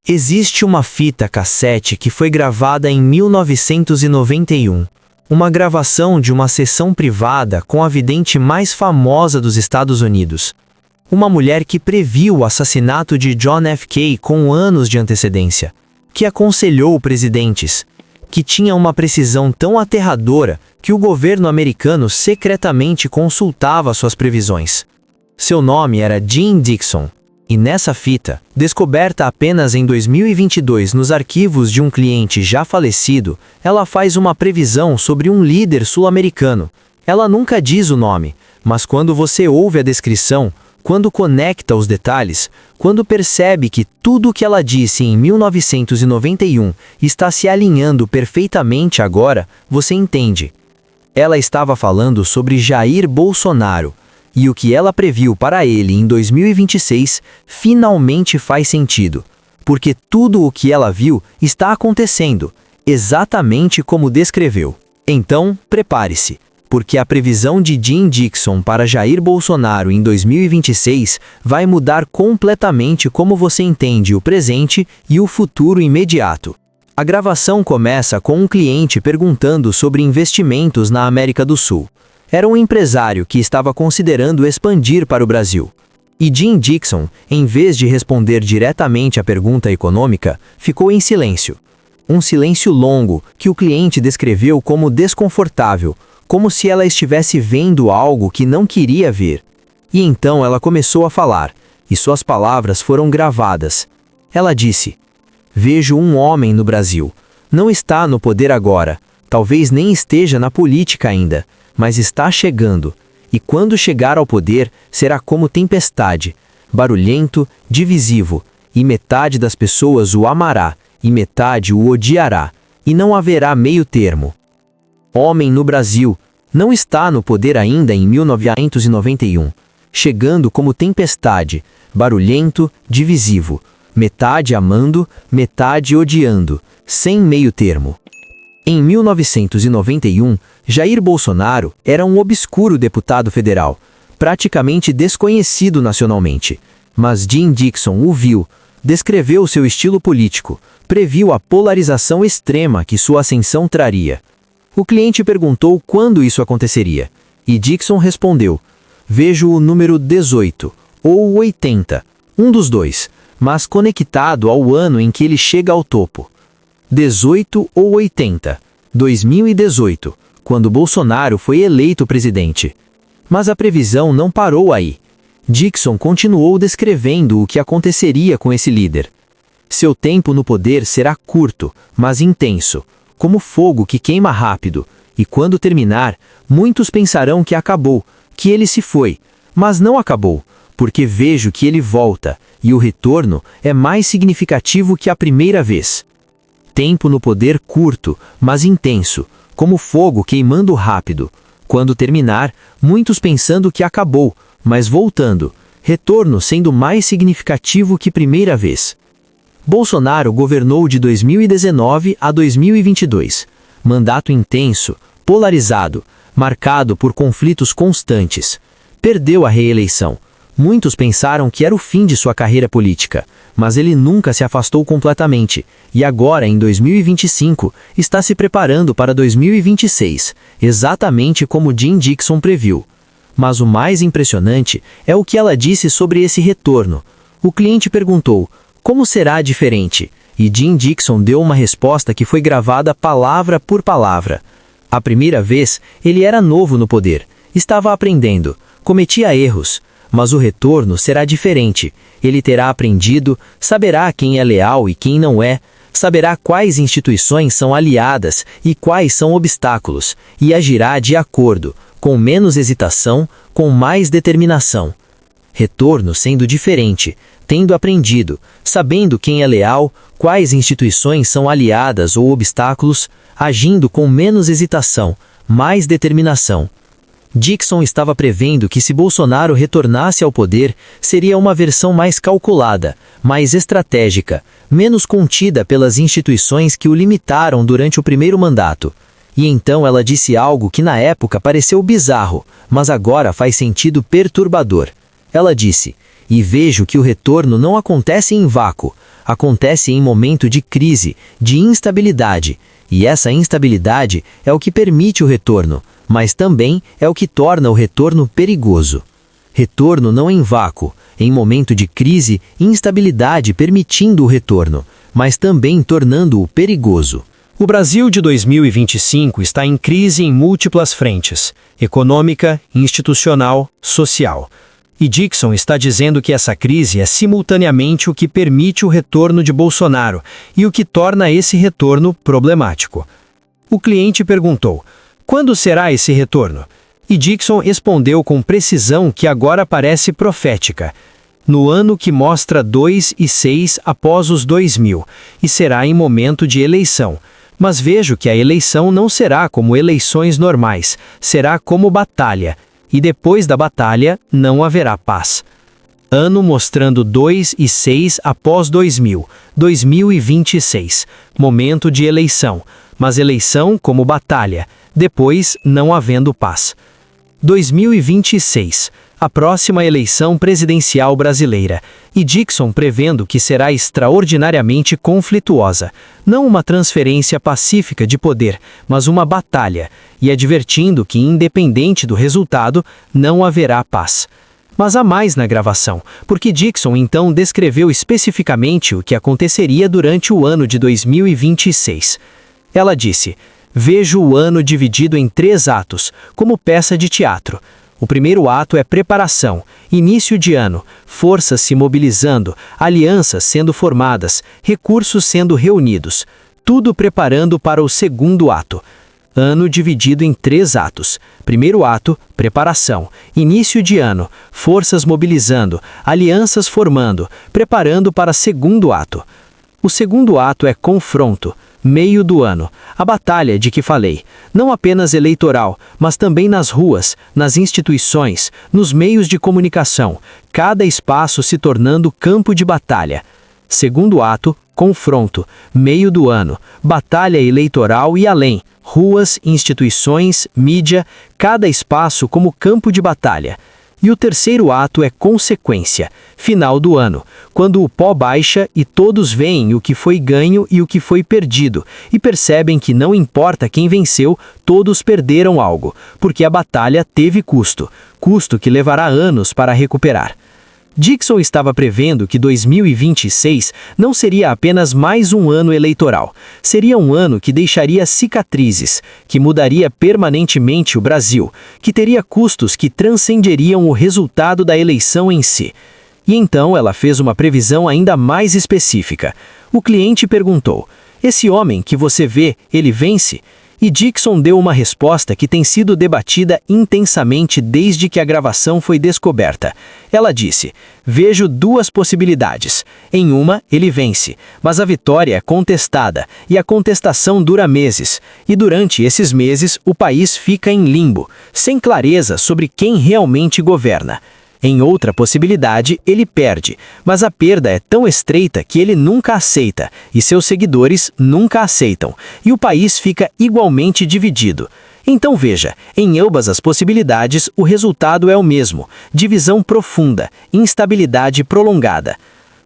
Existe uma fita cassete que foi gravada em 1991, uma gravação de uma sessão privada com a vidente mais famosa dos Estados Unidos. Uma mulher que previu o assassinato de John F. Kennedy com anos de antecedência, que aconselhou presidentes, que tinha uma precisão tão aterradora que o governo americano secretamente consultava suas previsões. Seu nome era Jean Dixon. E nessa fita, descoberta apenas em 2022 nos arquivos de um cliente já falecido, ela faz uma previsão sobre um líder sul-americano. Ela nunca diz o nome, mas quando você ouve a descrição, quando conecta os detalhes, quando percebe que tudo o que ela disse em 1991 está se alinhando perfeitamente agora, você entende. Ela estava falando sobre Jair Bolsonaro. E o que ela previu para ele em 2026 finalmente faz sentido, porque tudo o que ela viu está acontecendo, exatamente como descreveu. Então, prepare-se, porque a previsão de Jean Dixon para Jair Bolsonaro em 2026 vai mudar completamente como você entende o presente e o futuro imediato. A gravação começa com um cliente perguntando sobre investimentos na América do Sul. Era um empresário que estava considerando expandir para o Brasil. E Jean Dixon, em vez de responder diretamente à pergunta econômica, ficou em silêncio. Um silêncio longo que o cliente descreveu como desconfortável, como se ela estivesse vendo algo que não queria ver. E então ela começou a falar, e suas palavras foram gravadas. Ela disse: "Vejo um homem no Brasil. Não está no poder agora, talvez nem esteja na política ainda, mas está chegando, e quando chegar ao poder, será como tempestade, barulhento, divisivo, e metade das pessoas o amará, e metade o odiará, e não haverá meio termo. Homem no Brasil, não está no poder ainda em 1991, chegando como tempestade, barulhento, divisivo, metade amando, metade odiando, sem meio termo." Em 1991, Jair Bolsonaro era um obscuro deputado federal, praticamente desconhecido nacionalmente. Mas Jean Dixon o viu, descreveu seu estilo político, previu a polarização extrema que sua ascensão traria. O cliente perguntou quando isso aconteceria, e Dixon respondeu: "Vejo o número 18, ou 80, um dos dois, mas conectado ao ano em que ele chega ao topo. 18 ou 80, 2018, quando Bolsonaro foi eleito presidente." Mas a previsão não parou aí. Dixon continuou descrevendo o que aconteceria com esse líder. Seu tempo no poder será curto, mas intenso, como fogo que queima rápido, e quando terminar, muitos pensarão que acabou, que ele se foi, mas não acabou, porque vejo que ele volta, e o retorno é mais significativo que a primeira vez. Tempo no poder curto, mas intenso, como fogo queimando rápido. Quando terminar, muitos pensando que acabou, mas voltando, retorno sendo mais significativo que primeira vez. Bolsonaro governou de 2019 a 2022. Mandato intenso, polarizado, marcado por conflitos constantes. Perdeu a reeleição. Muitos pensaram que era o fim de sua carreira política, mas ele nunca se afastou completamente, e agora, em 2025, está se preparando para 2026, exatamente como Jean Dixon previu. Mas o mais impressionante é o que ela disse sobre esse retorno. O cliente perguntou: "Como será diferente?" E Jean Dixon deu uma resposta que foi gravada palavra por palavra. A primeira vez, ele era novo no poder, estava aprendendo, cometia erros. Mas o retorno será diferente. Ele terá aprendido, saberá quem é leal e quem não é, saberá quais instituições são aliadas e quais são obstáculos, e agirá de acordo, com menos hesitação, com mais determinação. Retorno sendo diferente, tendo aprendido, sabendo quem é leal, quais instituições são aliadas ou obstáculos, agindo com menos hesitação, mais determinação. Dixon estava prevendo que se Bolsonaro retornasse ao poder, seria uma versão mais calculada, mais estratégica, menos contida pelas instituições que o limitaram durante o primeiro mandato. E então ela disse algo que na época pareceu bizarro, mas agora faz sentido perturbador. Ela disse: "E vejo que o retorno não acontece em vácuo. acontece em momento de crise, de instabilidade, e essa instabilidade é o que permite o retorno, mas também é o que torna o retorno perigoso. Retorno não em vácuo, em momento de crise, instabilidade permitindo o retorno, mas também tornando-o perigoso. O Brasil de 2025 está em crise em múltiplas frentes: econômica, institucional, social. E Dixon está dizendo que essa crise é simultaneamente o que permite o retorno de Bolsonaro e o que torna esse retorno problemático. O cliente perguntou: quando será esse retorno? E Dixon respondeu com precisão que agora parece profética: no ano que mostra 2 e 6 após os 2000, e será em momento de eleição. Mas vejo que a eleição não será como eleições normais, será como batalha, e depois da batalha não haverá paz. Ano mostrando 2 e 6 após 2000, 2026, momento de eleição, mas eleição como batalha, depois não havendo paz. 2026, a próxima eleição presidencial brasileira, e Dixon prevendo que será extraordinariamente conflituosa, não uma transferência pacífica de poder, mas uma batalha, e advertindo que, independente do resultado, não haverá paz. Mas há mais na gravação, porque Dixon então descreveu especificamente o que aconteceria durante o ano de 2026. Ela disse: vejo o ano dividido em 3 atos, como peça de teatro. O primeiro ato é preparação, início de ano, forças se mobilizando, alianças sendo formadas, recursos sendo reunidos, tudo preparando para o segundo ato. Ano dividido em 3 atos. Primeiro ato, preparação, início de ano, forças mobilizando, alianças formando, preparando para segundo ato. O segundo ato é confronto, meio do ano, a batalha de que falei, não apenas eleitoral, mas também nas ruas, nas instituições, nos meios de comunicação, cada espaço se tornando campo de batalha. Segundo ato, confronto, meio do ano, batalha eleitoral e além, ruas, instituições, mídia, cada espaço como campo de batalha. E o terceiro ato é consequência, final do ano, quando o pó baixa e todos veem o que foi ganho e o que foi perdido, e percebem que não importa quem venceu, todos perderam algo, porque a batalha teve custo, custo que levará anos para recuperar. Dixon estava prevendo que 2026 não seria apenas mais um ano eleitoral, seria um ano que deixaria cicatrizes, que mudaria permanentemente o Brasil, que teria custos que transcenderiam o resultado da eleição em si. E então ela fez uma previsão ainda mais específica. O cliente perguntou: esse homem que você vê, ele vence? E Dixon deu uma resposta que tem sido debatida intensamente desde que a gravação foi descoberta. Ela disse: vejo 2 possibilidades. Em uma, ele vence, mas a vitória é contestada, e a contestação dura meses. E durante esses meses, o país fica em limbo, sem clareza sobre quem realmente governa. Em outra possibilidade, ele perde, mas a perda é tão estreita que ele nunca aceita, e seus seguidores nunca aceitam, e o país fica igualmente dividido. Então veja, em ambas as possibilidades, o resultado é o mesmo: divisão profunda, instabilidade prolongada.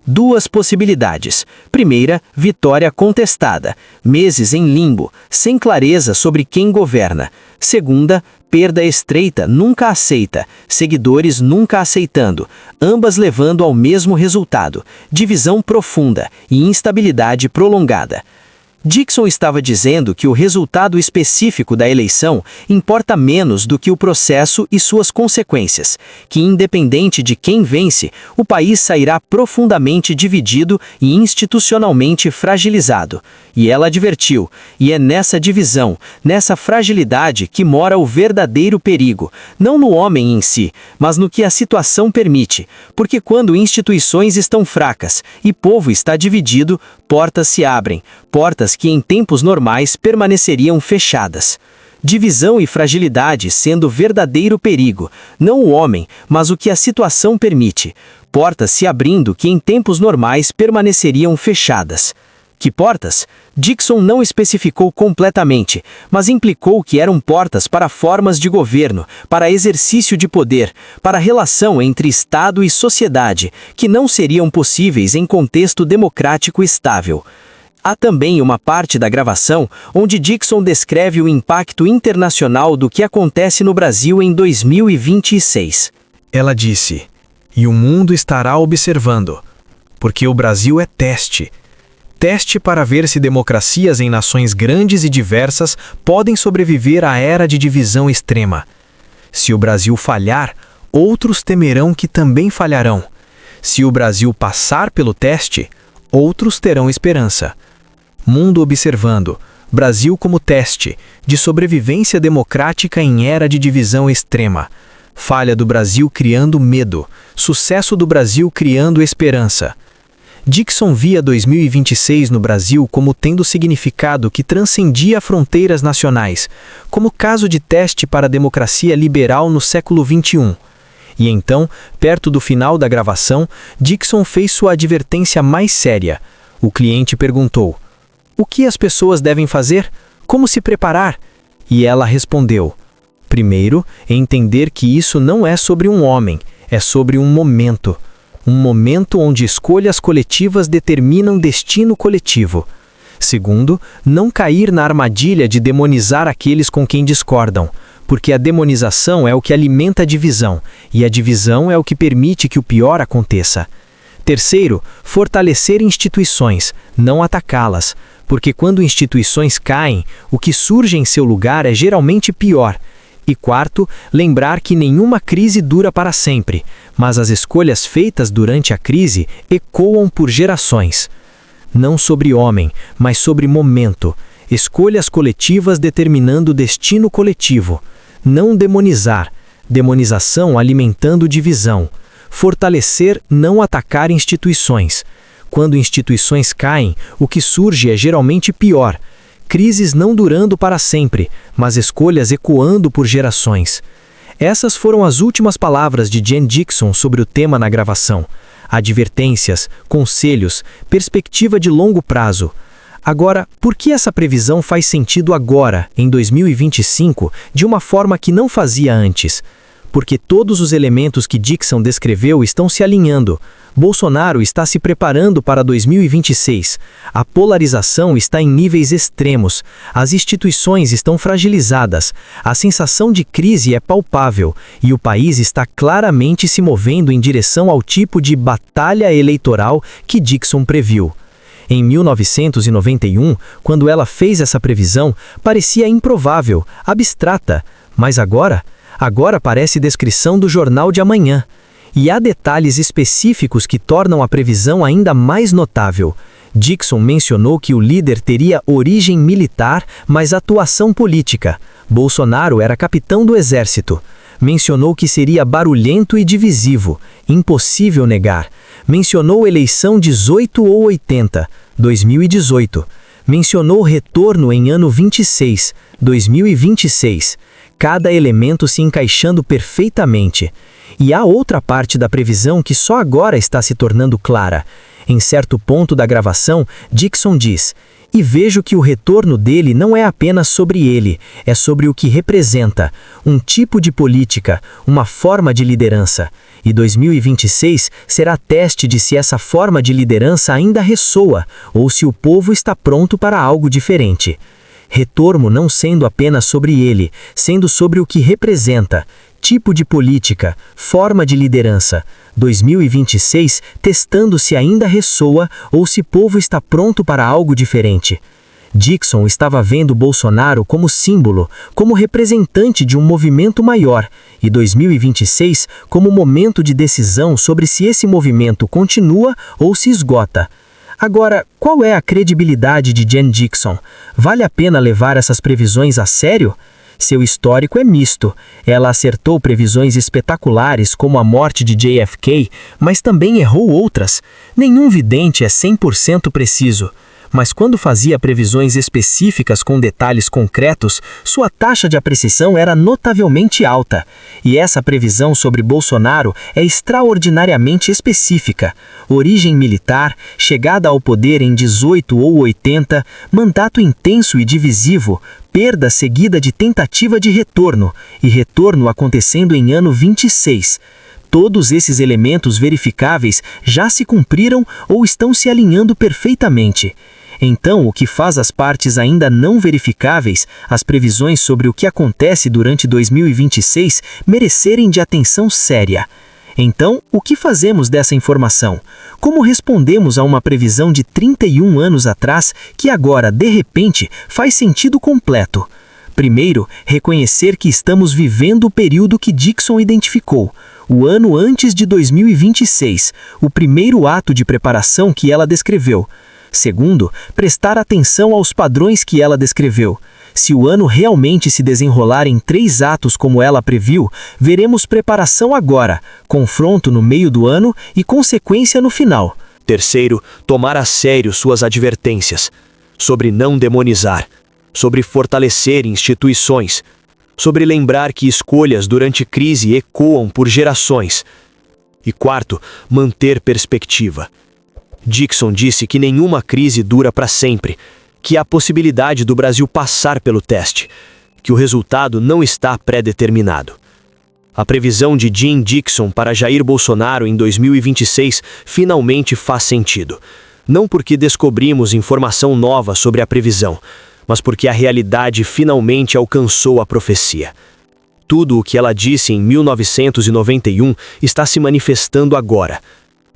2 possibilidades. Primeira, vitória contestada, meses em limbo, sem clareza sobre quem governa. Segunda, perda estreita, nunca aceita, seguidores nunca aceitando, ambas levando ao mesmo resultado: divisão profunda e instabilidade prolongada. Dixon estava dizendo que o resultado específico da eleição importa menos do que o processo e suas consequências, que independente de quem vence, o país sairá profundamente dividido e institucionalmente fragilizado. E ela advertiu: e é nessa divisão, nessa fragilidade que mora o verdadeiro perigo, não no homem em si, mas no que a situação permite, porque quando instituições estão fracas e povo está dividido, portas se abrem, portas que em tempos normais permaneceriam fechadas. Divisão e fragilidade sendo verdadeiro perigo, não o homem, mas o que a situação permite. Portas se abrindo que em tempos normais permaneceriam fechadas. Que portas? Dixon não especificou completamente, mas implicou que eram portas para formas de governo, para exercício de poder, para relação entre Estado e sociedade, que não seriam possíveis em contexto democrático estável. Há também uma parte da gravação onde Dixon descreve o impacto internacional do que acontece no Brasil em 2026. Ela disse: "E o mundo estará observando, porque o Brasil é teste. Teste para ver se democracias em nações grandes e diversas podem sobreviver à era de divisão extrema. Se o Brasil falhar, outros temerão que também falharão. Se o Brasil passar pelo teste, outros terão esperança. Mundo observando, Brasil como teste, de sobrevivência democrática em era de divisão extrema. Falha do Brasil criando medo, sucesso do Brasil criando esperança." Dixon via 2026 no Brasil como tendo significado que transcendia fronteiras nacionais, como caso de teste para a democracia liberal no século XXI. E então, perto do final da gravação, Dixon fez sua advertência mais séria. O cliente perguntou: "O que as pessoas devem fazer? Como se preparar?" E ela respondeu: "Primeiro, entender que isso não é sobre um homem, é sobre um momento. Um momento onde escolhas coletivas determinam destino coletivo. Segundo, não cair na armadilha de demonizar aqueles com quem discordam, porque a demonização é o que alimenta a divisão, e a divisão é o que permite que o pior aconteça. Terceiro, fortalecer instituições, não atacá-las, porque quando instituições caem, o que surge em seu lugar é geralmente pior. E quarto, lembrar que nenhuma crise dura para sempre, mas as escolhas feitas durante a crise ecoam por gerações. Não sobre homem, mas sobre momento. Escolhas coletivas determinando o destino coletivo. Não demonizar. Demonização alimentando divisão. Fortalecer, não atacar instituições. Quando instituições caem, o que surge é geralmente pior. Crises não durando para sempre, mas escolhas ecoando por gerações. Essas foram as últimas palavras de Jen Dixon sobre o tema na gravação. Advertências, conselhos, perspectiva de longo prazo. Agora, por que essa previsão faz sentido agora, em 2025, de uma forma que não fazia antes? Porque todos os elementos que Dixon descreveu estão se alinhando. Bolsonaro está se preparando para 2026. A polarização está em níveis extremos. As instituições estão fragilizadas. A sensação de crise é palpável. E o país está claramente se movendo em direção ao tipo de batalha eleitoral que Dixon previu. Em 1991, quando ela fez essa previsão, parecia improvável, abstrata. Mas agora parece descrição do jornal de amanhã. E há detalhes específicos que tornam a previsão ainda mais notável. Dixon mencionou que o líder teria origem militar, mas atuação política. Bolsonaro era capitão do exército. Mencionou que seria barulhento e divisivo. Impossível negar. Mencionou eleição 18 ou 80, 2018. Mencionou retorno em ano 26, 2026. Cada elemento se encaixando perfeitamente. E há outra parte da previsão que só agora está se tornando clara. Em certo ponto da gravação, Dixon diz: "E vejo que o retorno dele não é apenas sobre ele, é sobre o que representa, um tipo de política, uma forma de liderança. E 2026 será teste de se essa forma de liderança ainda ressoa, ou se o povo está pronto para algo diferente. Retorno não sendo apenas sobre ele, sendo sobre o que representa, tipo de política, forma de liderança. 2026 testando se ainda ressoa ou se o povo está pronto para algo diferente." Dixon estava vendo Bolsonaro como símbolo, como representante de um movimento maior, e 2026 como momento de decisão sobre se esse movimento continua ou se esgota. Agora, qual é a credibilidade de Jen Dixon? Vale a pena levar essas previsões a sério? Seu histórico é misto. Ela acertou previsões espetaculares como a morte de JFK, mas também errou outras. Nenhum vidente é 100% preciso. mas quando fazia previsões específicas com detalhes concretos, sua taxa de apreciação era notavelmente alta. E essa previsão sobre Bolsonaro é extraordinariamente específica. Origem militar, chegada ao poder em 18 ou 80, mandato intenso e divisivo, perda seguida de tentativa de retorno, e retorno acontecendo em ano 26. Todos esses elementos verificáveis já se cumpriram ou estão se alinhando perfeitamente. Então, o que faz as partes ainda não verificáveis, as previsões sobre o que acontece durante 2026, merecerem de atenção séria. Então, o que fazemos dessa informação? Como respondemos a uma previsão de 31 anos atrás que agora, de repente, faz sentido completo? Primeiro, reconhecer que estamos vivendo o período que Dixon identificou, o ano antes de 2026, o primeiro ato de preparação que ela descreveu. Segundo, prestar atenção aos padrões que ela descreveu. Se o ano realmente se desenrolar em 3 atos como ela previu, veremos preparação agora, confronto no meio do ano e consequência no final. Terceiro, tomar a sério suas advertências sobre não demonizar, sobre fortalecer instituições, sobre lembrar que escolhas durante crise ecoam por gerações. E quarto, manter perspectiva. Dixon disse que nenhuma crise dura para sempre, que há a possibilidade do Brasil passar pelo teste, que o resultado não está pré-determinado. A previsão de Jim Dixon para Jair Bolsonaro em 2026 finalmente faz sentido. Não porque descobrimos informação nova sobre a previsão, mas porque a realidade finalmente alcançou a profecia. Tudo o que ela disse em 1991 está se manifestando agora.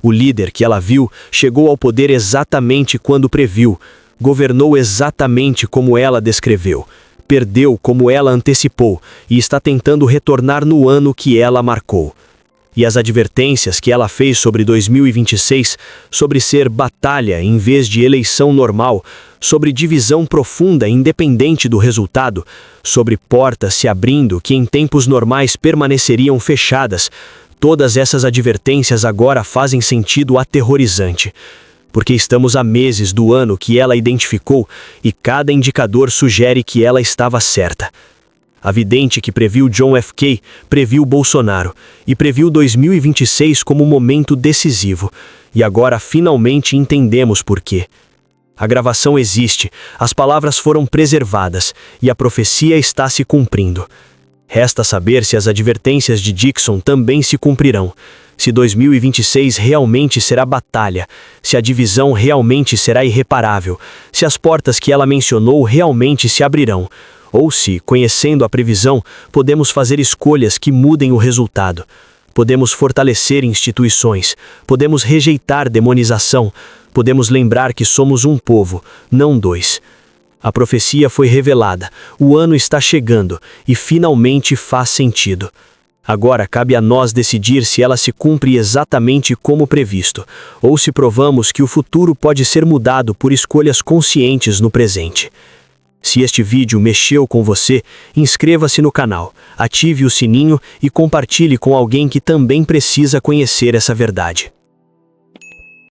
O líder que ela viu chegou ao poder exatamente quando previu, governou exatamente como ela descreveu, perdeu como ela antecipou e está tentando retornar no ano que ela marcou. E as advertências que ela fez sobre 2026, sobre ser batalha em vez de eleição normal, sobre divisão profunda independente do resultado, sobre portas se abrindo que em tempos normais permaneceriam fechadas, todas essas advertências agora fazem sentido aterrorizante, porque estamos a meses do ano que ela identificou e cada indicador sugere que ela estava certa. A vidente que previu John F. Kennedy previu Bolsonaro e previu 2026 como momento decisivo, e agora finalmente entendemos por quê. A gravação existe, as palavras foram preservadas e a profecia está se cumprindo. Resta saber se as advertências de Dixon também se cumprirão, se 2026 realmente será batalha, se a divisão realmente será irreparável, se as portas que ela mencionou realmente se abrirão, ou se, conhecendo a previsão, podemos fazer escolhas que mudem o resultado. Podemos fortalecer instituições, podemos rejeitar demonização, podemos lembrar que somos um povo, não dois. A profecia foi revelada, o ano está chegando e finalmente faz sentido. Agora cabe a nós decidir se ela se cumpre exatamente como previsto, ou se provamos que o futuro pode ser mudado por escolhas conscientes no presente. Se este vídeo mexeu com você, inscreva-se no canal, ative o sininho e compartilhe com alguém que também precisa conhecer essa verdade.